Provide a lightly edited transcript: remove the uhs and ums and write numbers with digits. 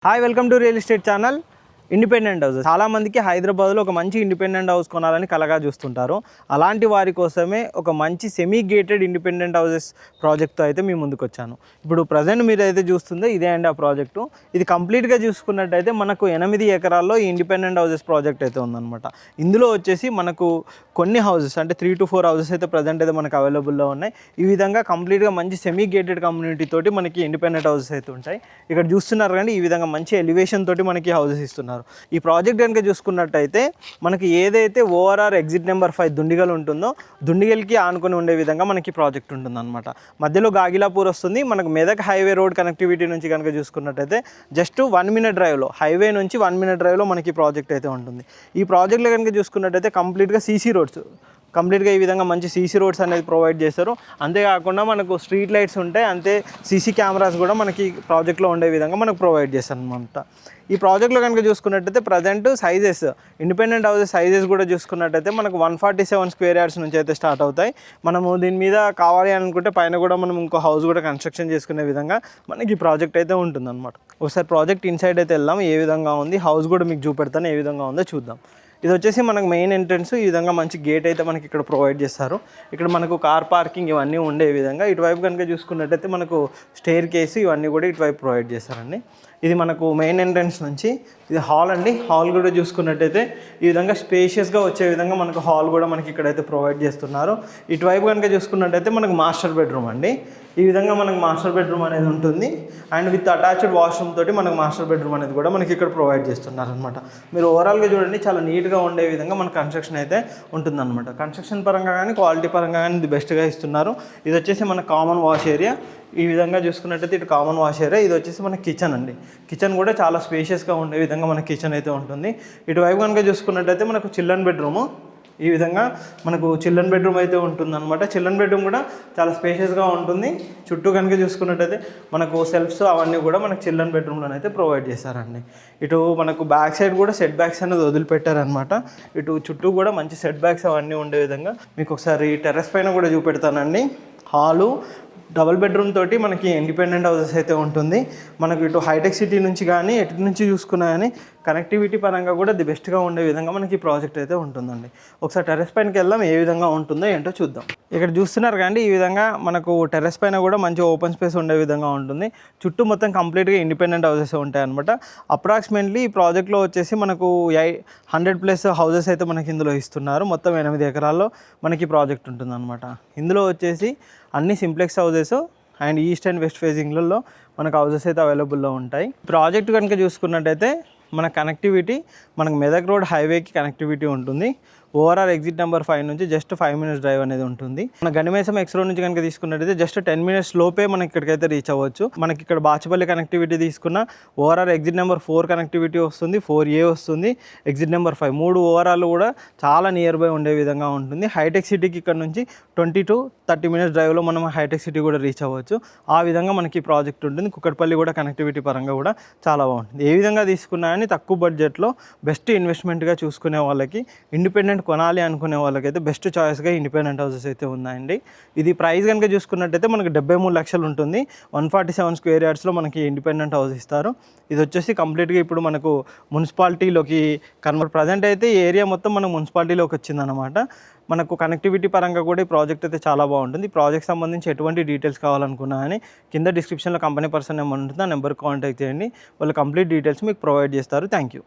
Hi welcome to real estate channel. Independent houses చాలా మందికి హైదరాబాద్లో ఒక మంచి ఇండిపెండెంట్ హౌస్ కొనాలని కలగా చూస్తుంటారు. అలాంటి వారి కోసమే ఒక మంచి సెమీ గేటెడ్ ఇండిపెండెంట్ హౌసెస్ ప్రాజెక్ట్తో అయితే మీ ముందుకు వచ్చాను. ఇప్పుడు ప్రజెంట్ మీరు అయితే చూస్తుందో ఇదే అండి ఆ ప్రాజెక్టు. ఇది కంప్లీట్గా చూసుకున్నట్టయితే మనకు 8 ఎకరాల్లో ఈ ఇండిపెండెంట్ హౌసెస్ ప్రాజెక్ట్ అయితే ఉందన్నమాట. ఇందులో వచ్చేసి మనకు కొన్ని హౌసెస్ అంటే 3 to 4 హౌసెస్ అయితే ప్రజెంట్ అయితే మనకు అవైలబుల్లో ఉన్నాయి. ఈ విధంగా కంప్లీట్గా మంచి సెమీ గేటెడ్ కమ్యూనిటీ తోటి మనకి ఇండిపెండెంట్ హౌసెస్ అయితే ఉంటాయి. ఇక్కడ చూస్తున్నారు కానీ ఈ విధంగా మంచి ఎలివేషన్ తోటి మనకి హౌసెస్ ఇస్తున్నారు. ఈ ప్రాజెక్ట్ కనుక చూసుకున్నట్టయితే మనకి ఏదైతే ఓఆర్ఆర్ ఎగ్జిట్ నెంబర్ 5 దుండిగల్ ఉంటుందో దుండిగల్కి ఆనుకొని ఉండే విధంగా మనకి ప్రాజెక్ట్ ఉంటుందన్నమాట. మధ్యలో గాగిలాపూర్ వస్తుంది. మనకు మెదక్ హైవే రోడ్ కనెక్టివిటీ నుంచి కనుక చూసుకున్నట్టయితే జస్ట్ 1 minute డ్రైవ్లో హైవే నుంచి 1 minute డ్రైవ్లో మనకి ప్రాజెక్ట్ అయితే ఉంటుంది. ఈ ప్రాజెక్ట్లో కనుక చూసుకున్నట్టయితే కంప్లీట్గా సీసీ రోడ్స్ కంప్లీట్గా ఈ విధంగా మంచి సీసీ రోడ్స్ అనేది ప్రొవైడ్ చేస్తారు. అంతేకాకుండా మనకు స్ట్రీట్ లైట్స్ ఉంటాయి, అంతే సీసీ కెమెరాస్ కూడా మనకి ప్రాజెక్ట్లో ఉండే విధంగా మనకు ప్రొవైడ్ చేస్తారు అనమాట. ఈ ప్రాజెక్ట్లో కనుక చూసుకున్నట్టయితే present sizes independent houses sizes కూడా చూసుకున్నట్టయితే మనకు 147 square yards నుంచి అయితే స్టార్ట్ అవుతాయి. మనము దీని మీద కావాలి అనుకుంటే పైన కూడా మనం ఇంకో హౌస్ కూడా కన్స్ట్రక్షన్ చేసుకునే విధంగా మనకి ఈ ప్రాజెక్ట్ అయితే ఉంటుందన్నమాట. ఒకసారి ప్రాజెక్ట్ ఇన్సైడ్ అయితే వెళ్దాం, ఏ విధంగా ఉంది హౌస్ కూడా మీకు చూపెడతాను, ఏ విధంగా ఉందో చూద్దాం. ఇది వచ్చేసి మనకు మెయిన్ ఎంట్రన్స్. ఈ విధంగా మంచి గేట్ అయితే మనకి ఇక్కడ ప్రొవైడ్ చేస్తారు. ఇక్కడ మనకు కార్ పార్కింగ్ ఇవన్నీ ఉండే విధంగా ఇటువైపు కనుక చూసుకున్నట్టయితే మనకు స్టేర్ కేసు ఇవన్నీ కూడా ఇటువైపు ప్రొవైడ్ చేస్తారండి. ఇది మనకు మెయిన్ ఎంట్రన్స్ నుంచి ఇది హాల్ అండి. హాల్ కూడా చూసుకున్నట్టయితే ఈ విధంగా స్పేషియస్గా వచ్చే విధంగా మనకు హాల్ కూడా మనకి ఇక్కడైతే ప్రొవైడ్ చేస్తున్నారు. ఇటువైపు కనుక చూసుకున్నట్టయితే మనకు మాస్టర్ బెడ్రూమ్ అండి. ఈ విధంగా మనకు మాస్టర్ బెడ్రూమ్ అనేది ఉంటుంది. అండ్ విత్ అటాచ్డ్ వాష్రూమ్ తోటి మనకు మాస్టర్ బెడ్రూమ్ అనేది కూడా మనకి ఇక్కడ ప్రొవైడ్ చేస్తున్నారు అనమాట. మీరు ఓవరాల్గా చూడండి చాలా నీట్గా ఉండే విధంగా మన కన్స్ట్రక్షన్ అయితే ఉంటుందన్నమాట. కన్స్ట్రక్షన్ పరంగా కానీ క్వాలిటీ పరంగా కానీ ఇది బెస్ట్గా ఇస్తున్నారు. ఇది వచ్చేసి మన కామన్ వాష్ ఏరియా. ఈ విధంగా చూసుకున్నట్టయితే ఇటు కామన్ వాష్ ఏరియా. ఇది వచ్చేసి మన కిచెన్ అండి. కిచెన్ కూడా చాలా స్పేషియస్గా ఉండే విధంగా మన కిచెన్ అయితే ఉంటుంది. ఇటువైపు కనుక చూసుకున్నట్టయితే మనకు చిల్డ్రన్ బెడ్రూము. ఈ విధంగా మనకు చిల్డ్రన్ బెడ్రూమ్ అయితే ఉంటుందన్నమాట. చిల్డ్రన్ బెడ్రూమ్ కూడా చాలా స్పేషియస్గా ఉంటుంది. చుట్టూ కనుక చూసుకున్నట్టయితే మనకు సెల్ఫ్స్ అవన్నీ కూడా మనకు చిల్డ్రన్ బెడ్రూమ్లోనైతే ప్రొవైడ్ చేశారండి. ఇటు మనకు బ్యాక్ సైడ్ కూడా సెట్ బ్యాక్స్ అనేది వదిలిపెట్టారనమాట. ఇటు చుట్టూ కూడా మంచి సెట్ బ్యాక్స్ అవన్నీ ఉండే విధంగా మీకు ఒకసారి టెర్రస్ పైన కూడా చూపెడతానండి. హాలు డబుల్ బెడ్రూమ్ తోటి మనకి ఇండిపెండెంట్ హౌసెస్ అయితే ఉంటుంది. మనకి ఇటు హైటెక్ సిటీ నుంచి కానీ ఎటు నుంచి చూసుకున్నా కానీ కనెక్టివిటీ పరంగా కూడా ది బెస్ట్గా ఉండే విధంగా మనకి ప్రాజెక్ట్ అయితే ఉంటుందండి. ఒకసారి టెర్రస్ పైనకి వెళ్దాం, ఏ విధంగా ఉంటుందో ఏంటో చూద్దాం. ఇక్కడ చూస్తున్నారు కానీ ఈ విధంగా మనకు టెర్రస్ పైన కూడా మంచి ఓపెన్ స్పేస్ ఉండే విధంగా ఉంటుంది. చుట్టూ మొత్తం కంప్లీట్గా ఇండిపెండెంట్ హౌసెస్ ఉంటాయి అనమాట. అప్రాక్సిమేట్లీ ఈ ప్రాజెక్ట్లో వచ్చేసి మనకు 100+ హౌసెస్ అయితే మనకి ఇందులో ఇస్తున్నారు. మొత్తం 8 ఎకరాల్లో మనకి ప్రాజెక్ట్ ఉంటుంది అనమాట. ఇందులో వచ్చేసి అన్ని simplex houses and east and west ఫేజింగ్లలో మనకు హౌసెస్ అయితే అవైలబుల్లో ఉంటాయి. ప్రాజెక్ట్ కనుక చూసుకున్నట్టయితే మన కనెక్టివిటీ మనకు మెదక్ రోడ్ హైవేకి కనెక్టివిటీ ఉంటుంది. ఓఆర్ఆర్ ఎగ్జిట్ నెంబర్ 5 నుంచి జస్ట్ 5 minutes డ్రైవ్ అనేది ఉంటుంది. మన గనిమేసం ఎక్స్ రోడ్ నుంచి కనుక తీసుకున్నట్టయితే జస్ట్ 10 minutes లోపే మనకి ఇక్కడికైతే రీచ్ అవ్వచ్చు. మనకి ఇక్కడ బాచుపల్లి కనెక్టివిటీ తీసుకున్న ఓఆర్ఆర్ ఎగ్జిట్ నెంబర్ 4 కనెక్టివిటీ వస్తుంది, 4A వస్తుంది, ఎగ్జిట్ నెంబర్ 5 3 ఓవరాల్ కూడా చాలా నియర్ బై ఉండే విధంగా ఉంటుంది. హైటెక్ సిటీకి ఇక్కడ నుంచి 20 to 30 minutes డ్రైవ్లో మనం హైటెక్ సిటీ కూడా రీచ్ అవ్వచ్చు. ఆ విధంగా మనకి ప్రాజెక్ట్ ఉంటుంది. కుక్కట్పల్లి కూడా కనెక్టివిటీ పరంగా కూడా చాలా బాగుంటుంది. ఏ విధంగా తీసుకున్నా కానీ తక్కువ బడ్జెట్లో బెస్ట్ ఇన్వెస్ట్మెంట్గా చూసుకునే వాళ్ళకి ఇండిపెండెంట్ కొనాలి అనుకునే వాళ్ళకైతే బెస్ట్ చాయిస్గా ఇండిపెండెంట్ హౌసెస్ అయితే ఉన్నాయండి. ఇది ప్రైస్ కనుక చూసుకున్నట్టయితే మనకి 73 లక్షలు ఉంటుంది. 147 square yardsలో మనకి ఇండిపెండెంట్ హౌస్ ఇస్తారు. ఇది వచ్చేసి కంప్లీట్గా ఇప్పుడు మనకు మున్సిపాలిటీలోకి ప్రజెంట్ అయితే ఈ ఏరియా మొత్తం మనకు మున్సిపాలిటీలోకి వచ్చిందనమాట. మనకు కనెక్టివిటీ పరంగా కూడా ఈ ప్రాజెక్ట్ అయితే చాలా బాగుంటుంది. ఈ ప్రాజెక్ట్ సంబంధించి ఎటువంటి డీటెయిల్స్ కావాలనుకున్నా కానీ కింద డిస్క్రిప్షన్లో కంపెనీ పర్సన్ నెంబర్ ఉంటుంది, ఆ నెంబర్కి కాంటాక్ట్ చేయండి. వాళ్ళు కంప్లీట్ డీటెయిల్స్ మీకు ప్రొవైడ్ చేస్తారు. Thank you.